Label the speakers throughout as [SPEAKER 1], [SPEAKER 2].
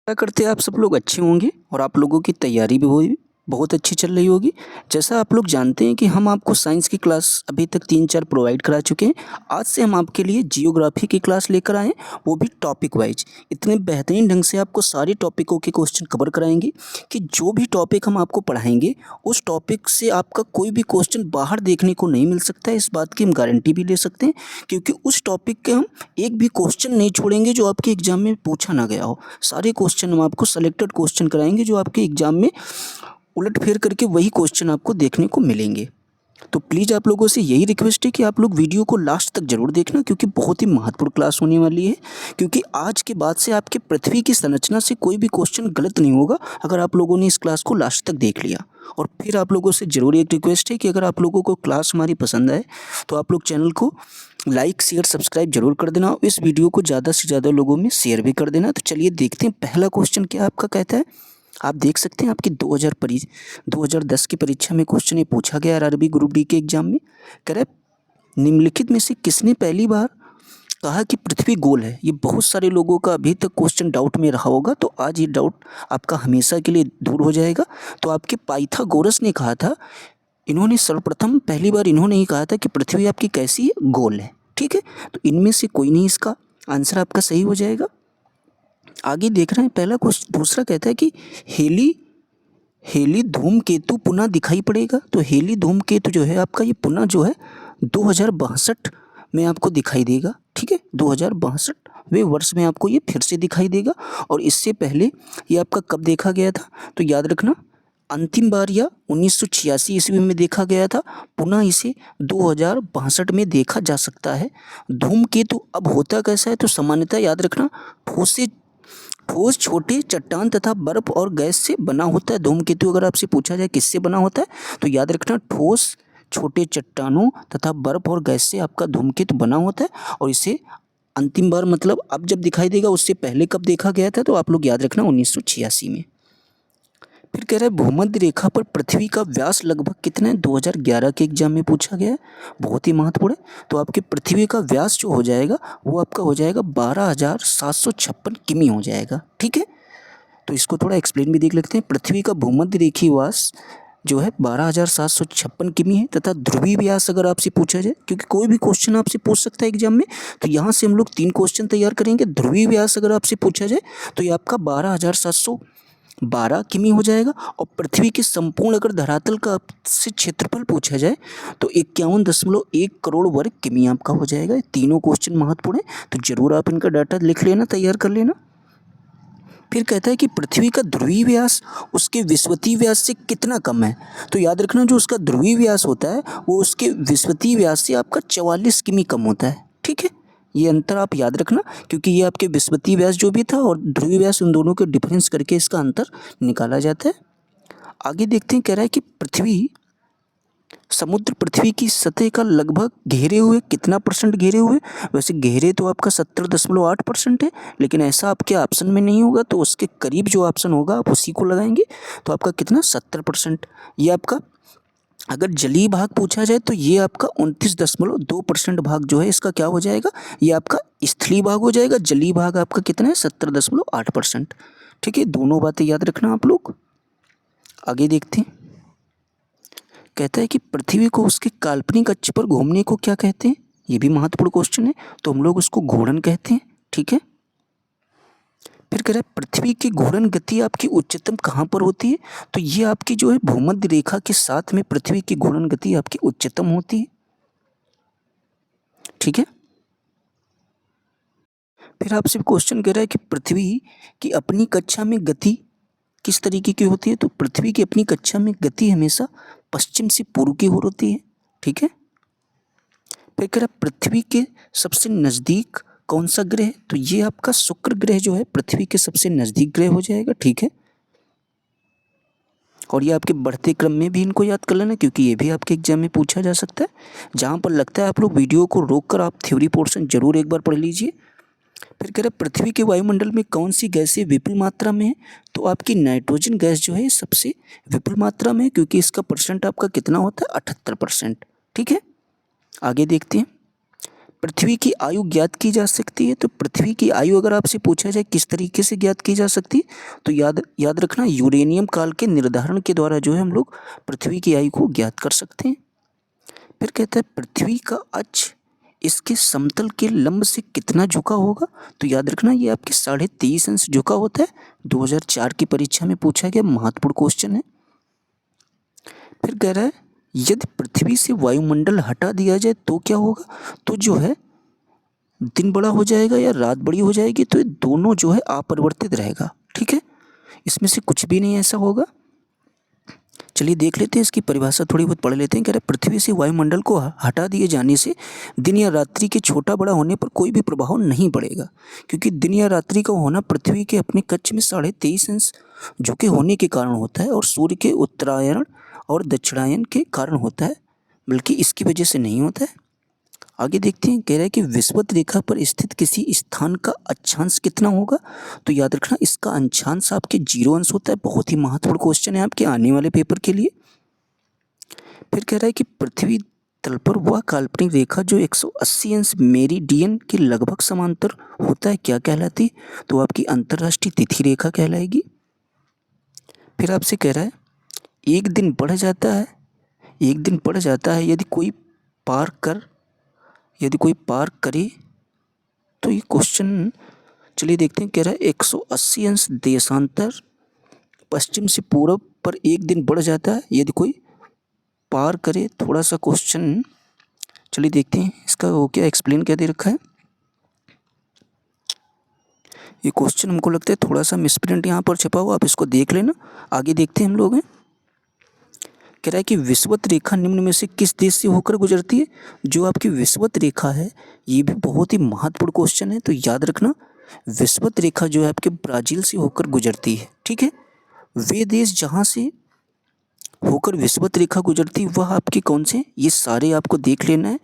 [SPEAKER 1] आशा करते हैं आप सब लोग अच्छे होंगे और आप लोगों की तैयारी भी बहुत अच्छी चल रही होगी। जैसा आप लोग जानते हैं कि हम आपको साइंस की क्लास अभी तक 3-4 प्रोवाइड करा चुके हैं। आज से हम आपके लिए जियोग्राफी की क्लास लेकर आए हैं, वो भी टॉपिक वाइज। इतने बेहतरीन ढंग से आपको सारे टॉपिकों के क्वेश्चन कवर कराएंगे कि जो भी टॉपिक हम आपको पढ़ाएंगे उस टॉपिक से आपका कोई भी क्वेश्चन बाहर देखने को नहीं मिल सकता है। इस बात की हम गारंटी भी ले सकते हैं, क्योंकि उस टॉपिक के हम एक भी क्वेश्चन नहीं छोड़ेंगे जो आपके एग्जाम में पूछा ना गया हो। सारे क्वेश्चन हम आपको सेलेक्टेड क्वेश्चन कराएंगे जो आपके एग्जाम में उलट फेर करके वही क्वेश्चन आपको देखने को मिलेंगे। तो प्लीज़ आप लोगों से यही रिक्वेस्ट है कि आप लोग वीडियो को लास्ट तक ज़रूर देखना, क्योंकि बहुत ही महत्वपूर्ण क्लास होने वाली है। क्योंकि आज के बाद से आपके पृथ्वी की संरचना से कोई भी क्वेश्चन गलत नहीं होगा अगर आप लोगों ने इस क्लास को लास्ट तक देख लिया। और फिर आप लोगों से ज़रूर एक रिक्वेस्ट है कि अगर आप लोगों को क्लास हमारी पसंद आए तो आप लोग चैनल को लाइक शेयर सब्सक्राइब जरूर कर देना और इस वीडियो को ज़्यादा से ज़्यादा लोगों में शेयर भी कर देना। तो चलिए देखते हैं पहला क्वेश्चन क्या आपका कहता है। आप देख सकते हैं आपकी 2010 की परीक्षा में क्वेश्चन ये पूछा गया आरआरबी ग्रुप डी के एग्जाम में। कह रहा है निम्नलिखित में से किसने पहली बार कहा कि पृथ्वी गोल है। ये बहुत सारे लोगों का अभी तक क्वेश्चन डाउट में रहा होगा, तो आज ये डाउट आपका हमेशा के लिए दूर हो जाएगा। तो आपके पाइथागोरस ने कहा था, इन्होंने सर्वप्रथम पहली बार इन्होंने ही कहा था कि पृथ्वी आपकी कैसी है, गोल है। ठीक है, तो इनमें से कोई नहीं इसका आंसर आपका सही हो जाएगा। आगे देख रहे हैं पहला क्वेश्चन। दूसरा कहता है कि हेली धूमकेतु पुनः दिखाई पड़ेगा। तो हेली धूमकेतु जो है आपका ये पुनः जो है 2062 में आपको दिखाई देगा। ठीक है, 2062वें वर्ष में आपको ये फिर से दिखाई देगा। और इससे पहले ये आपका कब देखा गया था, तो याद रखना अंतिम बार या 1986 ईस्वी में देखा गया था। पुनः इसे 2062 में देखा जा सकता है। धूमकेतु अब होता कैसा है, तो सामान्यतः याद रखना ठोस छोटे चट्टान तथा बर्फ और गैस से बना होता है। धूमकेतु अगर आपसे पूछा जाए किससे बना होता है, तो याद रखना ठोस छोटे चट्टानों तथा बर्फ और गैस से आपका धूमकेतु बना होता है। और इसे अंतिम बार मतलब अब जब दिखाई देगा उससे पहले कब देखा गया था, तो आप लोग याद रखना 1986 में। फिर कह रहा है भूमध्य रेखा पर पृथ्वी का व्यास लगभग कितना है। 2011 के एग्जाम में पूछा गया है, बहुत ही महत्वपूर्ण है। तो आपके पृथ्वी का व्यास जो हो जाएगा वो आपका हो जाएगा 12,756 किमी हो जाएगा। ठीक है, तो इसको थोड़ा एक्सप्लेन भी देख लेते हैं। पृथ्वी का भूमध्य रेखीय व्यास जो है 12,756 किमी है तथा ध्रुवीय व्यास अगर आपसे पूछा जाए, क्योंकि कोई भी क्वेश्चन आपसे पूछ सकता है एग्जाम में, तो यहाँ से हम लोग 3 क्वेश्चन तैयार करेंगे। ध्रुवीय व्यास अगर आपसे पूछा जाए तो ये आपका 12,712 किमी हो जाएगा। और पृथ्वी के संपूर्ण अगर धरातल का से क्षेत्रफल पूछा जाए तो 51.1 करोड़ वर्ग किमी आपका हो जाएगा। ये तीनों क्वेश्चन महत्वपूर्ण है, तो जरूर आप इनका डाटा लिख लेना, तैयार कर लेना। फिर कहता है कि पृथ्वी का ध्रुवीय व्यास उसके विषुवतीय व्यास से कितना कम है। तो याद रखना जो उसका ध्रुवीय व्यास होता है वो उसके विषुवतीय व्यास से आपका 44 किमी कम होता है। ठीक है, ये अंतर आप याद रखना, क्योंकि ये आपके विषुवतीय व्यास जो भी था और ध्रुवीय व्यास उन दोनों के डिफरेंस करके इसका अंतर निकाला जाता है। आगे देखते हैं, कह रहा है कि समुद्र पृथ्वी की सतह का लगभग घेरे हुए कितना % घेरे हुए। वैसे घेरे तो आपका 70.8% है, लेकिन ऐसा आपके ऑप्शन में नहीं होगा, तो उसके करीब जो ऑप्शन होगा आप उसी को लगाएंगे। तो आपका कितना 70%। ये आपका अगर जलीय भाग पूछा जाए तो ये आपका 29.2% भाग जो है इसका क्या हो जाएगा, ये आपका स्थलीय भाग हो जाएगा। जलीय भाग आपका कितना है 70.8%। ठीक है, दोनों बातें याद रखना आप लोग। आगे देखते हैं, कहता है कि पृथ्वी को उसके काल्पनिक अक्ष पर घूमने को क्या कहते हैं। ये भी महत्वपूर्ण क्वेश्चन है, तो हम लोग उसको घूर्णन कहते हैं। ठीक है, फिर कह रहा है पृथ्वी की घूर्णन गति आपकी उच्चतम कहाँ पर होती है। तो ये आपकी जो है भूमध्य रेखा के साथ में पृथ्वी की घूर्णन गति आपकी उच्चतम होती है। ठीक है, फिर आपसे क्वेश्चन कह रहा है कि पृथ्वी की अपनी कक्षा में गति किस तरीके की होती है। तो पृथ्वी की अपनी कक्षा में गति हमेशा पश्चिम से पूर्व की ओर होती है। ठीक है, फिर कह रहा है पृथ्वी के सबसे नज़दीक कौन सा ग्रह है। तो ये आपका शुक्र ग्रह जो है पृथ्वी के सबसे नज़दीक ग्रह हो जाएगा। ठीक है, और ये आपके बढ़ते क्रम में भी इनको याद कर लेना, क्योंकि ये भी आपके एग्जाम में पूछा जा सकता है। जहाँ पर लगता है आप लोग वीडियो को रोककर आप थ्योरी पोर्शन जरूर एक बार पढ़ लीजिए। फिर कह रहे पृथ्वी के वायुमंडल में कौन सी गैसें विपुल मात्रा में है। तो आपकी नाइट्रोजन गैस जो है सबसे विपुल मात्रा में है, क्योंकि इसका % आपका कितना होता है 78%। ठीक है, आगे देखते हैं। पृथ्वी की आयु ज्ञात की जा सकती है। तो पृथ्वी की आयु अगर आपसे पूछा जाए किस तरीके से ज्ञात की जा सकती है, तो याद रखना यूरेनियम काल के निर्धारण के द्वारा जो है हम लोग पृथ्वी की आयु को ज्ञात कर सकते हैं। फिर कहता है पृथ्वी का अक्ष इसके समतल के लंब से कितना झुका होगा, तो याद रखना ये आपके 23.5 अंश झुका होता है। 2004 की परीक्षा में पूछा गया महत्वपूर्ण क्वेश्चन है। फिर कह रहा है यदि पृथ्वी से वायुमंडल हटा दिया जाए तो क्या होगा, तो जो है दिन बड़ा हो जाएगा या रात बड़ी हो जाएगी, तो ये दोनों जो है अपरिवर्तित रहेगा। ठीक है, इसमें से कुछ भी नहीं ऐसा होगा। चलिए देख लेते हैं इसकी परिभाषा, थोड़ी बहुत पढ़ लेते हैं। कह रहे पृथ्वी से वायुमंडल को हटा दिए जाने से दिन या रात्रि के छोटा बड़ा होने पर कोई भी प्रभाव नहीं पड़ेगा, क्योंकि दिन या रात्रि का होना पृथ्वी के अपने कक्ष में 23.5 अंश झुके होने के कारण होता है और सूर्य के उत्तरायण और दक्षिणायन के कारण होता है, बल्कि इसकी वजह से नहीं होता है। आगे देखते हैं, कह रहा है कि विषुवत रेखा पर स्थित किसी स्थान का अक्षांश कितना होगा, तो याद रखना इसका अक्षांश आपके 0 अंश होता है। बहुत ही महत्वपूर्ण क्वेश्चन है आपके आने वाले पेपर के लिए। फिर कह रहा है कि पृथ्वी तल पर वह काल्पनिक रेखा जो 180 अंश मेरिडियन के लगभग समांतर होता है क्या कहलाती, तो आपकी अंतर्राष्ट्रीय तिथि रेखा कहलाएगी। फिर आपसे कह रहा है एक दिन बढ़ जाता है यदि कोई पार करे, तो ये क्वेश्चन चलिए देखते हैं। कह रहा है 180 अंश देशांतर पश्चिम से पूर्व पर एक दिन बढ़ जाता है यदि कोई पार करे। थोड़ा सा क्वेश्चन चलिए देखते हैं इसका वो क्या एक्सप्लेन क्या दे रखा है। ये क्वेश्चन हमको लगता है थोड़ा सा मिसप्रिंट यहाँ पर छपा हुआ, आप इसको देख लेना। आगे देखते हैं हम लोग हैं। कह रहा है कि विषुवत रेखा निम्न में से किस देश से होकर गुजरती है, जो आपकी विषुवत रेखा है ये भी बहुत ही महत्वपूर्ण क्वेश्चन है। तो याद रखना विषुवत रेखा जो है आपके ब्राज़ील से होकर गुजरती है। ठीक है, वे देश जहाँ से होकर विषुवत रेखा गुजरती है वह आपके कौन से, ये सारे आपको देख लेना है।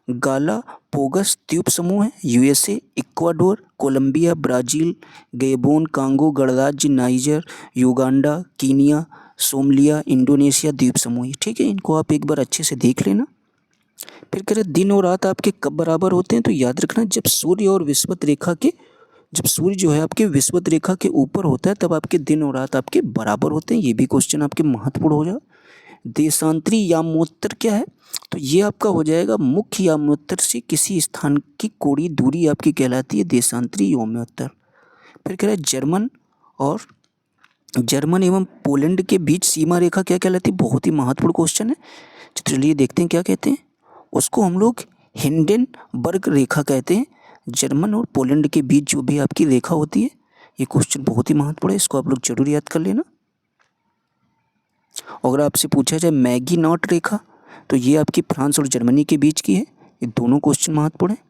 [SPEAKER 1] गालापागोस द्वीप समूह है, USA, Ecuador, Colombia, Brazil, Gabon, Congo गणराज्य, Niger, Uganda, Kenya, Somalia, Indonesia द्वीप समूह है। ठीक है, इनको आप एक बार अच्छे से देख लेना। फिर कह रहे दिन और रात आपके कब बराबर होते हैं, तो याद रखना जब सूर्य जो है आपके विषुवत रेखा के ऊपर होता है तब आपके दिन और रात आपके बराबर होते हैं। ये भी क्वेश्चन आपके महत्वपूर्ण हो जाए। देशांतरी यामोत्तर क्या है, तो ये आपका हो जाएगा मुख्य यामोत्तर से किसी स्थान की कोणीय दूरी आपकी कहलाती है देशांतरी यामोत्तर। फिर कह रहा है जर्मन एवं पोलैंड के बीच सीमा रेखा क्या कहलाती है, बहुत ही महत्वपूर्ण क्वेश्चन है। चलिए देखते हैं क्या कहते हैं। उसको हम लोग हिंडेनबर्ग रेखा कहते हैं। जर्मन और पोलैंड के बीच जो भी आपकी रेखा होती है, ये क्वेश्चन बहुत ही महत्वपूर्ण है, इसको आप लोग जरूर याद कर लेना। अगर आपसे पूछा जाए मैगीनॉट रेखा, तो ये आपकी फ्रांस और जर्मनी के बीच की है। ये दोनों क्वेश्चन महत्वपूर्ण है।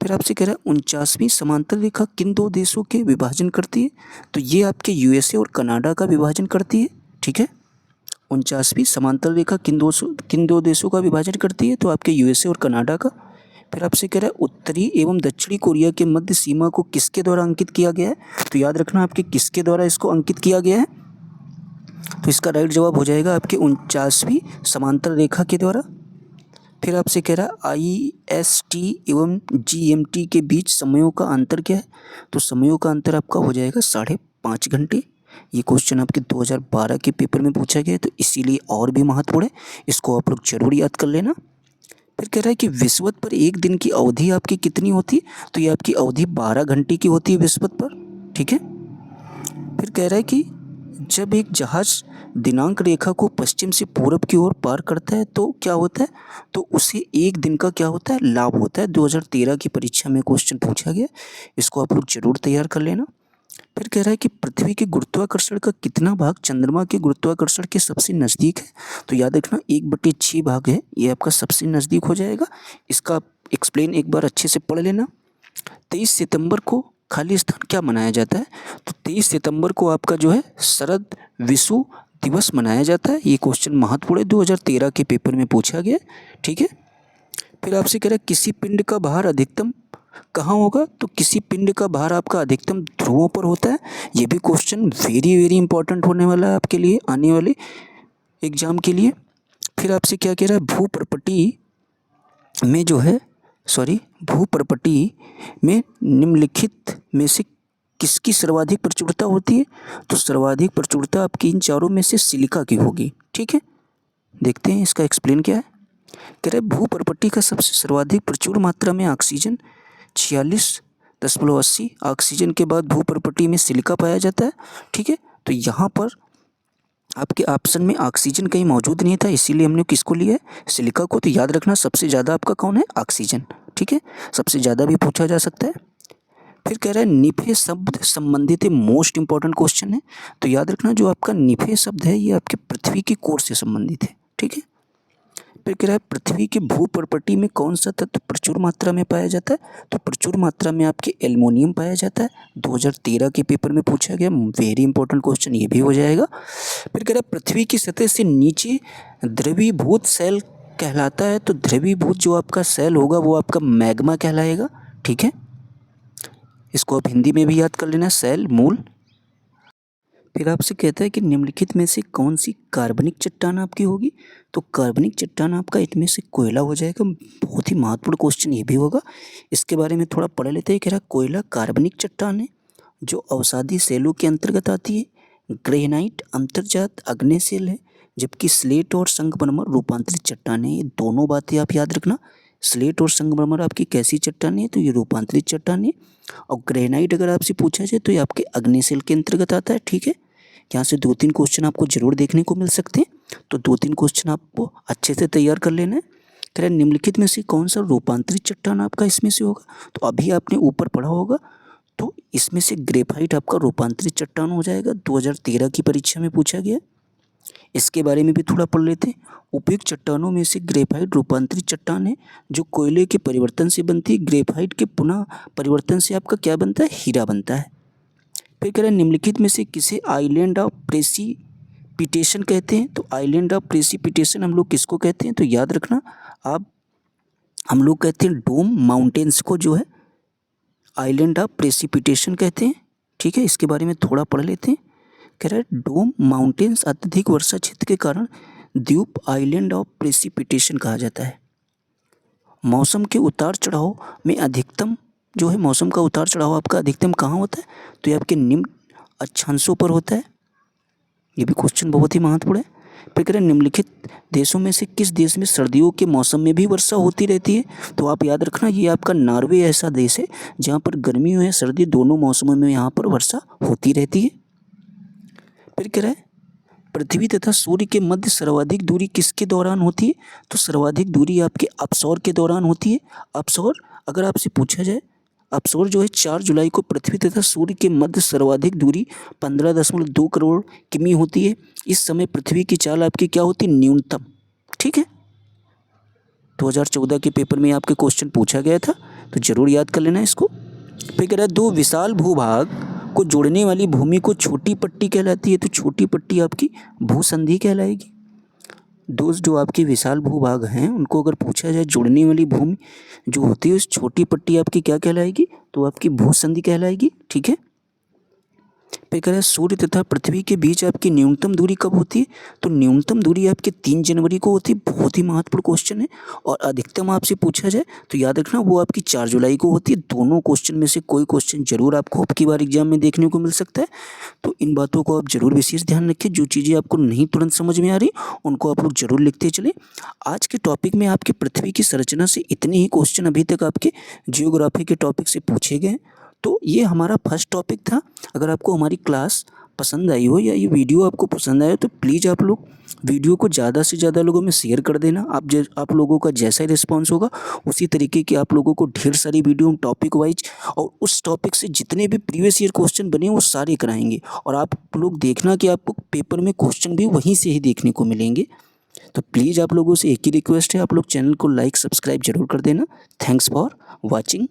[SPEAKER 1] फिर आपसे कह रहा है 49वीं समांतर रेखा किन दो देशों के विभाजन करती है, तो ये आपके यूएसए और कनाडा का विभाजन करती है। ठीक है, 49वीं समांतर रेखा किन दो देशों का विभाजन करती है, तो आपके यूएसए और कनाडा का। फिर आपसे कह रहा है उत्तरी एवं दक्षिणी कोरिया के मध्य सीमा को किसके द्वारा अंकित किया गया है, तो याद रखना आपके किसके द्वारा इसको अंकित किया गया है, तो इसका राइट जवाब हो जाएगा आपके 49वीं समांतर रेखा के द्वारा। फिर आपसे कह रहा है IST एवं GMT के बीच समयों का अंतर क्या है, तो समयों का अंतर आपका हो जाएगा 5.5 घंटे। ये क्वेश्चन आपके 2012 के पेपर में पूछा गया है, तो इसीलिए और भी महत्वपूर्ण है, इसको आप लोग जरूर याद कर लेना। फिर कह रहा है कि विषुवत पर एक दिन की अवधि आपकी कितनी होती है, तो ये आपकी अवधि 12 घंटे की होती है विषुवत पर। ठीक है, फिर कह रहा है कि जब एक जहाज दिनांक रेखा को पश्चिम से पूरब की ओर पार करता है तो क्या होता है, तो उसे एक दिन का क्या होता है, लाभ होता है। 2013 की परीक्षा में क्वेश्चन पूछा गया, इसको आप लोग जरूर तैयार कर लेना। फिर कह रहा है कि पृथ्वी के गुरुत्वाकर्षण का कितना भाग चंद्रमा के गुरुत्वाकर्षण के सबसे नज़दीक है, तो याद रखना 1/6 भाग है, ये आपका सबसे नज़दीक हो जाएगा। इसका एक्सप्लेन एक बार अच्छे से पढ़ लेना। 23 सितंबर को खाली स्थान क्या मनाया जाता है, तो 23 सितंबर को आपका जो है शरद विषु दिवस मनाया जाता है। ये क्वेश्चन महत्वपूर्ण है, 2013 के पेपर में पूछा गया। ठीक है, फिर आपसे कह रहा है किसी पिंड का भार अधिकतम कहाँ होगा, तो किसी पिंड का भार आपका अधिकतम ध्रुवों पर होता है। ये भी क्वेश्चन वेरी इंपॉर्टेंट होने वाला है आपके लिए आने वाले एग्जाम के लिए। फिर आपसे क्या कह रहा है भूप्रपटी में जो है भूपर्पटी में निम्नलिखित में से किसकी सर्वाधिक प्रचुरता होती है? तो सर्वाधिक प्रचुरता आपकी इन चारों में से सिलिका की होगी। ठीक है, देखते हैं इसका एक्सप्लेन क्या है। कह रहे भूपर्पटी का सबसे सर्वाधिक प्रचुर मात्रा में ऑक्सीजन 46.80, ऑक्सीजन के बाद भूपर्पटी में सिलिका पाया जाता है। ठीक है, तो यहाँ पर आपके ऑप्शन में ऑक्सीजन कहीं मौजूद नहीं था, इसीलिए हमने किसको लिया है? सिलिका को। तो याद रखना सबसे ज़्यादा आपका कौन है? ऑक्सीजन। ठीक है, सबसे ज़्यादा भी पूछा जा सकता है। फिर कह रहा है निफे शब्द संबंधित है, मोस्ट इंपॉर्टेंट क्वेश्चन है। तो याद रखना जो आपका निफे शब्द है ये आपके पृथ्वी की कोर से संबंधित है। ठीक है, फिर कह रहा है पृथ्वी की भूपर्पटी में कौन सा तत्व प्रचुर मात्रा में पाया जाता है? तो प्रचुर मात्रा में आपके एल्युमिनियम पाया जाता है। 2013 के पेपर में पूछा गया, वेरी इंपॉर्टेंट क्वेश्चन ये भी हो जाएगा। फिर कह रहा है पृथ्वी की सतह से नीचे द्रवीभूत सेल कहलाता है। तो द्रवीभूत जो आपका सेल होगा वो आपका मैग्मा कहलाएगा। ठीक है, इसको आप हिंदी में भी याद कर लेना, सेल मूल। फिर आपसे कहता है कि निम्नलिखित में से कौन सी कार्बनिक चट्टान आपकी होगी? तो कार्बनिक चट्टान आपका इनमें से कोयला हो जाएगा। बहुत ही महत्वपूर्ण क्वेश्चन ये भी होगा, इसके बारे में थोड़ा पढ़ लेते हैं। कह रहा कोयला कार्बनिक चट्टान है जो अवसादी सेलों के अंतर्गत आती है। ग्रेनाइट अंतर्जात अग्नेय सेल है, जबकि स्लेट और संगमरमर रूपांतरित चट्टान है। ये दोनों बातें आप याद रखना। स्लेट और संगमरमर आपकी कैसी चट्टान है? तो ये रूपांतरित चट्टान है। और ग्रेनाइट अगर आपसे पूछा जाए तो ये आपके अग्नेय सेल के अंतर्गत आता है। ठीक है, यहाँ से 2-3 क्वेश्चन आपको जरूर देखने को मिल सकते हैं, तो 2-3 क्वेश्चन आपको अच्छे से तैयार कर लेना है। कह रहा है निम्नलिखित में से कौन सा रूपांतरित चट्टान आपका इसमें से होगा? तो अभी आपने ऊपर पढ़ा होगा, तो इसमें से ग्रेफाइट आपका रूपांतरित चट्टान हो जाएगा। 2013 की परीक्षा में पूछा गया, इसके बारे में भी थोड़ा पढ़ लेते हैं। उपयुक्त चट्टानों में से ग्रेफाइट रूपांतरित चट्टान है जो कोयले के परिवर्तन से बनती है। ग्रेफाइट के पुनः परिवर्तन से आपका क्या बनता है? हीरा बनता है। फिर कह रहे हैं निम्नलिखित में से किसे आइलैंड ऑफ प्रेसिपिटेशन कहते हैं? तो आइलैंड ऑफ प्रेसिपिटेशन हम लोग किसको कहते हैं? तो याद रखना आप, हम लोग कहते हैं डोम माउंटेन्स को जो है आइलैंड ऑफ प्रेसिपिटेशन कहते हैं। ठीक है, इसके बारे में थोड़ा पढ़ लेते हैं। कह रहा है डोम माउंटेन्स अत्यधिक वर्षा क्षेत्र के कारण द्वीप आइलैंड ऑफ प्रेसिपिटेशन कहा जाता है। मौसम के उतार चढ़ाव में अधिकतम जो है, मौसम का उतार चढ़ाव आपका अधिकतम कहाँ होता है? तो ये आपके निम्न अक्षांशों पर होता है। ये भी क्वेश्चन बहुत ही महत्वपूर्ण है। फिर कह रहे हैं निम्नलिखित देशों में से किस देश में सर्दियों के मौसम में भी वर्षा होती रहती है? तो आप याद रखना ये आपका नॉर्वे ऐसा देश है जहाँ पर गर्मियों या सर्दी दोनों मौसमों में यहाँ पर वर्षा होती रहती है। फिर कह रहा है पृथ्वी तथा सूर्य के मध्य सर्वाधिक दूरी किसके दौरान होती है? तो सर्वाधिक दूरी आपके अपसौर के दौरान होती है। अपसौर अगर आपसे पूछा जाए, अपसौर जो है 4 जुलाई को पृथ्वी तथा सूर्य के मध्य सर्वाधिक दूरी 15.2 करोड़ किमी होती है। इस समय पृथ्वी की चाल आपकी क्या होती है? न्यूनतम। ठीक है, 2014 के पेपर में आपके क्वेश्चन पूछा गया था, तो जरूर याद कर लेना इसको। फिर कह रहा है दो विशाल भूभाग को जोड़ने वाली भूमि को छोटी पट्टी कहलाती है। तो छोटी पट्टी आपकी भूसंधि कहलाएगी। दो जो आपके विशाल भूभाग हैं उनको अगर पूछा जाए जोड़ने वाली भूमि जो होती है उस छोटी पट्टी आपकी क्या कहलाएगी? तो आपकी भूसंधि कहलाएगी। ठीक है, फिर कह रहा है सूर्य तथा पृथ्वी के बीच आपकी न्यूनतम दूरी कब होती है? तो न्यूनतम दूरी आपके 3 जनवरी को होती है। बहुत ही महत्वपूर्ण क्वेश्चन है। और अधिकतम आपसे पूछा जाए तो याद रखना वो आपकी 4 जुलाई को होती है। दोनों क्वेश्चन में से कोई क्वेश्चन जरूर आपको अब की बार एग्जाम में देखने को मिल सकता है, तो इन बातों को आप जरूर विशेष ध्यान रखें। जो चीज़ें आपको नहीं तुरंत समझ में आ रही उनको आप लोग जरूर लिखते चले। आज के टॉपिक में आपके पृथ्वी की संरचना से इतने ही क्वेश्चन अभी तक आपके जियोग्राफी के टॉपिक से पूछे गए। तो ये हमारा फर्स्ट टॉपिक था। अगर आपको हमारी क्लास पसंद आई हो या ये वीडियो आपको पसंद आया तो प्लीज़ आप लोग वीडियो को ज़्यादा से ज़्यादा लोगों में शेयर कर देना। आप लोगों का जैसा ही रिस्पांस होगा उसी तरीके की आप लोगों को ढेर सारी वीडियो टॉपिक वाइज और उस टॉपिक से जितने भी प्रीवियस ईयर क्वेश्चन बने वो सारे कराएंगे। और आप लोग देखना कि आपको पेपर में क्वेश्चन भी वहीं से ही देखने को मिलेंगे। तो प्लीज़ आप लोगों से एक ही रिक्वेस्ट है, आप लोग चैनल को लाइक सब्सक्राइब जरूर कर देना। Thanks for watching.